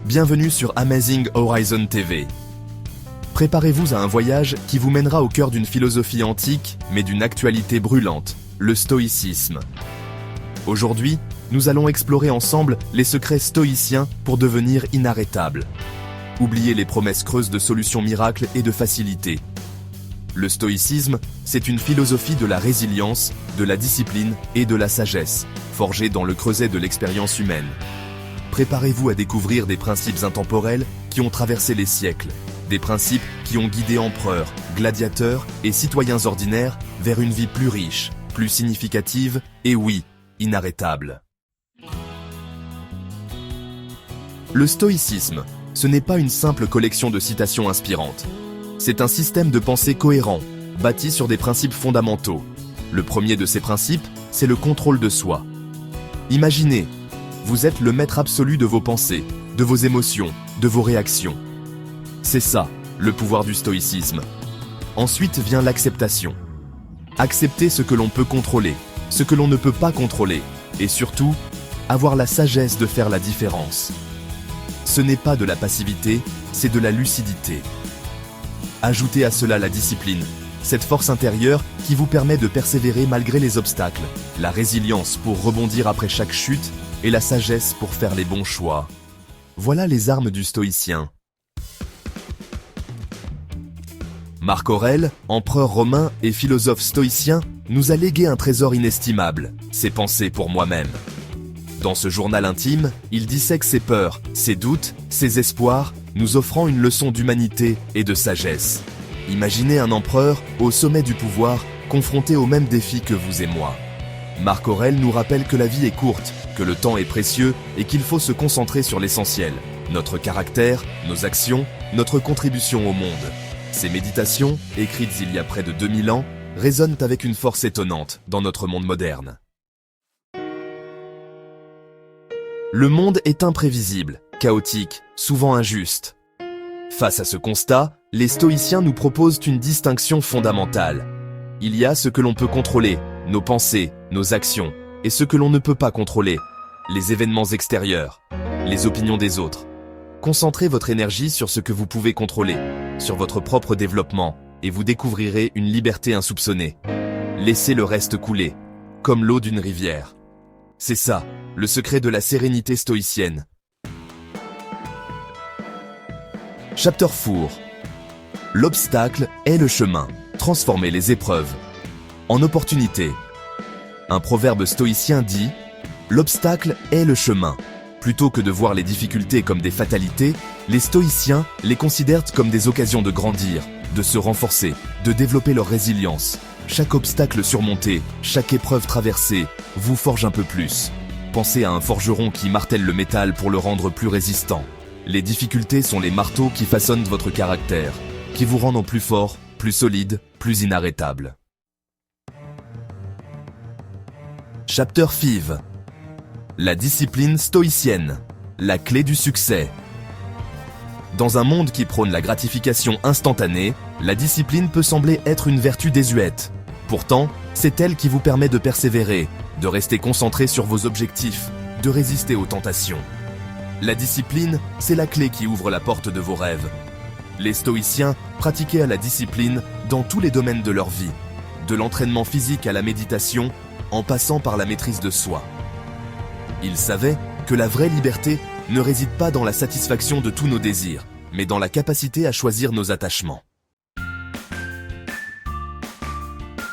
bienvenue sur Amazing Horizon TV. Préparez-vous à un voyage qui vous mènera au cœur d'une philosophie antique, mais d'une actualité brûlante, le stoïcisme. Aujourd'hui, nous allons explorer ensemble les secrets stoïciens pour devenir inarrêtables. Oubliez les promesses creuses de solutions miracles et de facilité. Le stoïcisme, c'est une philosophie de la résilience, de la discipline et de la sagesse, forgée dans le creuset de l'expérience humaine. Préparez-vous à découvrir des principes intemporels qui ont traversé les siècles, des principes qui ont guidé empereurs, gladiateurs et citoyens ordinaires vers une vie plus riche, plus significative et oui, inarrêtable. Le stoïcisme, ce n'est pas une simple collection de citations inspirantes. C'est un système de pensée cohérent, bâti sur des principes fondamentaux. Le premier de ces principes, c'est le contrôle de soi. Imaginez, vous êtes le maître absolu de vos pensées, de vos émotions, de vos réactions. C'est ça, le pouvoir du stoïcisme. Ensuite vient l'acceptation. Accepter ce que l'on peut contrôler, ce que l'on ne peut pas contrôler, et surtout, avoir la sagesse de faire la différence. Ce n'est pas de la passivité, c'est de la lucidité. Ajoutez à cela la discipline, cette force intérieure qui vous permet de persévérer malgré les obstacles, la résilience pour rebondir après chaque chute et la sagesse pour faire les bons choix. Voilà les armes du stoïcien. Marc Aurèle, empereur romain et philosophe stoïcien, nous a légué un trésor inestimable, ses pensées pour moi-même. Dans ce journal intime, il dissèque ses peurs, ses doutes, ses espoirs, nous offrant une leçon d'humanité et de sagesse. Imaginez un empereur, au sommet du pouvoir, confronté aux mêmes défis que vous et moi. Marc Aurèle nous rappelle que la vie est courte, que le temps est précieux et qu'il faut se concentrer sur l'essentiel, notre caractère, nos actions, notre contribution au monde. Ces méditations, écrites il y a près de 2000 ans, résonnent avec une force étonnante dans notre monde moderne. Le monde est imprévisible, chaotique, souvent injuste. Face à ce constat, les stoïciens nous proposent une distinction fondamentale. Il y a ce que l'on peut contrôler, nos pensées, nos actions, et ce que l'on ne peut pas contrôler, les événements extérieurs, les opinions des autres. Concentrez votre énergie sur ce que vous pouvez contrôler, sur votre propre développement, et vous découvrirez une liberté insoupçonnée. Laissez le reste couler, comme l'eau d'une rivière. C'est ça, le secret de la sérénité stoïcienne. Chapter 4. L'obstacle est le chemin. Transformez les épreuves en opportunités. Un proverbe stoïcien dit « L'obstacle est le chemin ». Plutôt que de voir les difficultés comme des fatalités, les stoïciens les considèrent comme des occasions de grandir, de se renforcer, de développer leur résilience. Chaque obstacle surmonté, chaque épreuve traversée, vous forge un peu plus. Pensez à un forgeron qui martèle le métal pour le rendre plus résistant. Les difficultés sont les marteaux qui façonnent votre caractère, qui vous rendent plus fort, plus solide, plus inarrêtable. Chapter 5. La discipline stoïcienne, la clé du succès. Dans un monde qui prône la gratification instantanée, la discipline peut sembler être une vertu désuète. Pourtant, c'est elle qui vous permet de persévérer, de rester concentré sur vos objectifs, de résister aux tentations. La discipline, c'est la clé qui ouvre la porte de vos rêves. Les stoïciens pratiquaient la discipline dans tous les domaines de leur vie, de l'entraînement physique à la méditation, en passant par la maîtrise de soi. Ils savaient que la vraie liberté ne réside pas dans la satisfaction de tous nos désirs, mais dans la capacité à choisir nos attachements.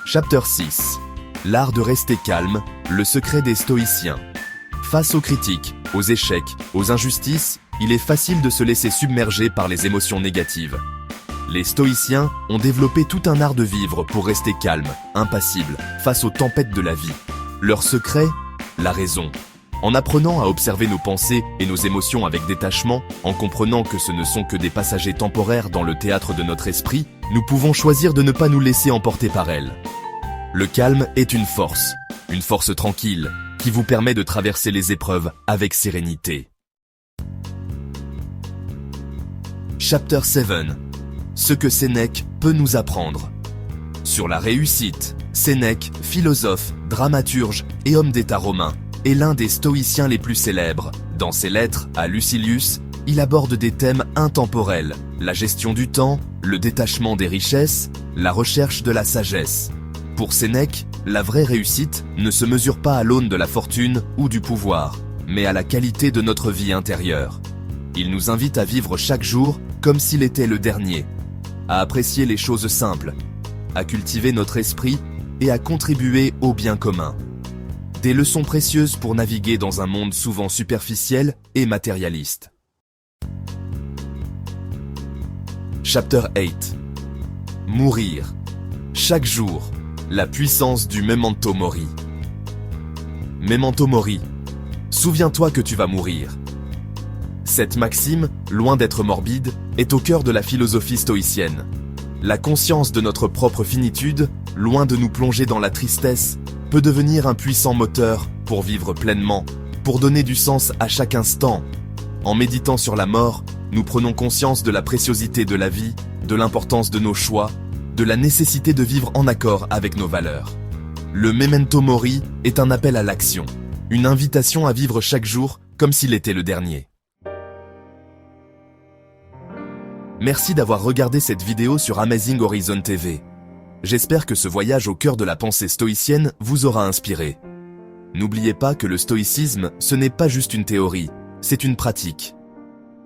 Chapter 6. L'art de rester calme, le secret des stoïciens. Face aux critiques, aux échecs, aux injustices, il est facile de se laisser submerger par les émotions négatives. Les stoïciens ont développé tout un art de vivre pour rester calme, impassible, face aux tempêtes de la vie. Leur secret, la raison. En apprenant à observer nos pensées et nos émotions avec détachement, en comprenant que ce ne sont que des passagers temporaires dans le théâtre de notre esprit, nous pouvons choisir de ne pas nous laisser emporter par elles. Le calme est une force tranquille, qui vous permet de traverser les épreuves avec sérénité. Chapter 7. Ce que Sénèque peut nous apprendre. Sur la réussite, Sénèque, philosophe, dramaturge et homme d'État romain, est l'un des stoïciens les plus célèbres. Dans ses lettres à Lucilius, il aborde des thèmes intemporels, la gestion du temps, le détachement des richesses, la recherche de la sagesse. Pour Sénèque, la vraie réussite ne se mesure pas à l'aune de la fortune ou du pouvoir, mais à la qualité de notre vie intérieure. Il nous invite à vivre chaque jour comme s'il était le dernier, à apprécier les choses simples, à cultiver notre esprit et à contribuer au bien commun. Des leçons précieuses pour naviguer dans un monde souvent superficiel et matérialiste. Chapter 8. Mourir. Chaque jour. La puissance du Memento Mori. Memento Mori. Souviens-toi que tu vas mourir. Cette maxime, loin d'être morbide, est au cœur de la philosophie stoïcienne. La conscience de notre propre finitude, loin de nous plonger dans la tristesse, peut devenir un puissant moteur pour vivre pleinement, pour donner du sens à chaque instant. En méditant sur la mort, nous prenons conscience de la préciosité de la vie, de l'importance de nos choix, de la nécessité de vivre en accord avec nos valeurs. Le Memento Mori est un appel à l'action, une invitation à vivre chaque jour comme s'il était le dernier. Merci d'avoir regardé cette vidéo sur Amazing Horizon TV. J'espère que ce voyage au cœur de la pensée stoïcienne vous aura inspiré. N'oubliez pas que le stoïcisme, ce n'est pas juste une théorie, c'est une pratique.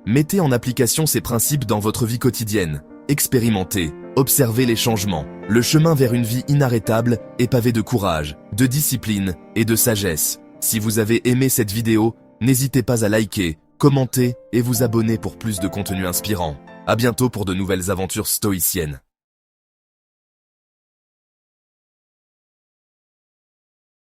Mettez en application ces principes dans votre vie quotidienne, expérimentez, observez les changements. Le chemin vers une vie inarrêtable est pavé de courage, de discipline et de sagesse. Si vous avez aimé cette vidéo, n'hésitez pas à liker, commenter et vous abonner pour plus de contenu inspirant. À bientôt pour de nouvelles aventures stoïciennes.